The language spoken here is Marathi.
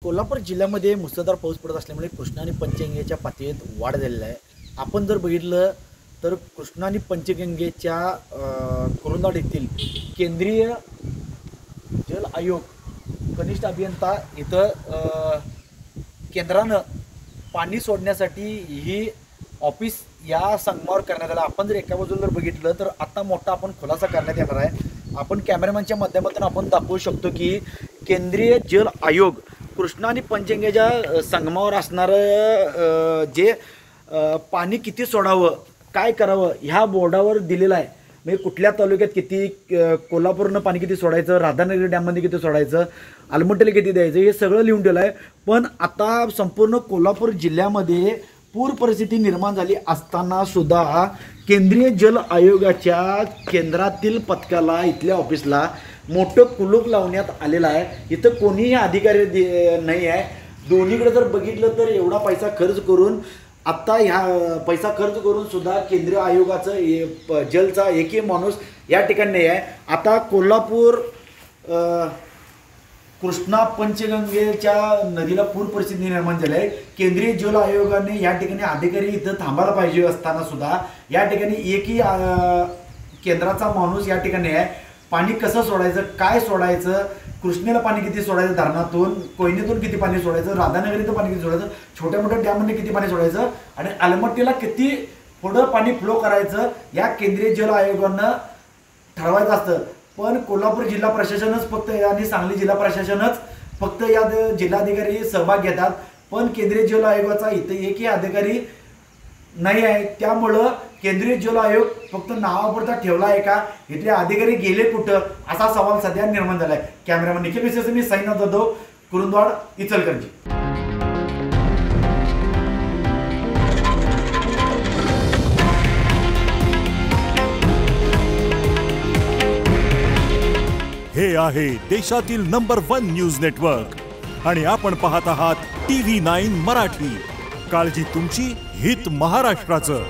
कोल्हापूर जिल्ह्यामध्ये मुसळधार पाऊस पडत असल्यामुळे कृष्णा आणि पंचगंगेच्या पातळीत वाढ झालेली आहे. आपण जर बघितलं तर कृष्णा आणि पंचगंगेच्या कुरुंदाड येथील केंद्रीय जल आयोग कनिष्ठ अभियंता इथं केंद्रानं पाणी सोडण्यासाठी ही ऑफिस या संगमावर करण्यात आलं. आपण जर एका बाजूला जर बघितलं तर आता मोठा आपण खुलासा करण्यात येणार आहे. आपण कॅमेरामॅनच्या माध्यमातून आपण दाखवू शकतो की केंद्रीय जल आयोग कृष्णा आणि पंचगंगेच्या संगमावर असणारं जे पाणी किती सोडावं काय करावं ह्या बोर्डावर दिलेलं आहे. म्हणजे कुठल्या तालुक्यात किती, कोल्हापूरनं पाणी किती सोडायचं, राधानगरी डॅममध्ये किती सोडायचं, आलमट्टीला किती द्यायचं हे सगळं लिहून ठेवलं आहे. पण आता संपूर्ण कोल्हापूर जिल्ह्यामध्ये पूर परिस्थिती निर्माण झाली असताना सुद्धा केंद्रीय जल आयोगाच्या केंद्रातील पथकाला इथल्या ऑफिसला मोठं कुलूप लावण्यात आलेलं आहे. इथं कोणीही अधिकारी नाही आहे. दोन्हीकडे जर बघितलं तर एवढा पैसा खर्च करून आत्ता ह्या पैसा खर्च करून सुद्धा केंद्रीय आयोगाचं जलचा एकही माणूस या ठिकाणी नाही आहे. आता कोल्हापूर कृष्णा पंचगंगेच्या नदीला पूर परिस्थिती निर्माण झाली आहे. केंद्रीय जल आयोगाने या ठिकाणी अधिकारी इथं थांबायला पाहिजे असताना सुद्धा या ठिकाणी एकही केंद्राचा माणूस या ठिकाणी आहे. पाणी कसं सोडायचं, काय सोडायचं, कृष्णेला पाणी किती सोडायचं, धरणातून कोयनेतून किती पाणी सोडायचं, राधानगरीतून पाणी किती सोडायचं, छोट्या मोठ्या डॅममध्ये किती पाणी सोडायचं आणि आलमट्टीला किती पुढं पाणी फ्लो करायचं या केंद्रीय जल आयोगानं ठरवायचं असतं. पण कोल्हापूर जिल्हा प्रशासनच फक्त आणि सांगली जिल्हा प्रशासनच फक्त या जिल्हाधिकारी सहभाग घेतात. पण केंद्रीय जल आयोगाचा इथे एकही अधिकारी नाही आहे. त्यामुळं केंद्रीय जल आयोग फक्त नावापुरता ठेवला आहे का, इथले अधिकारी गेले कुठं असा सवाल सध्या निर्माण झाला आहे. कॅमेरामन निखिल विशेष मी साईनाथ जाधव, कुरुंदवाड, इचलकरंजी. हे आहे देशातील नंबर 1 न्यूज नेटवर्क आणि आपण पाहत आहात TV9 मराठी. काळजी तुमची, हित महाराष्ट्राचं.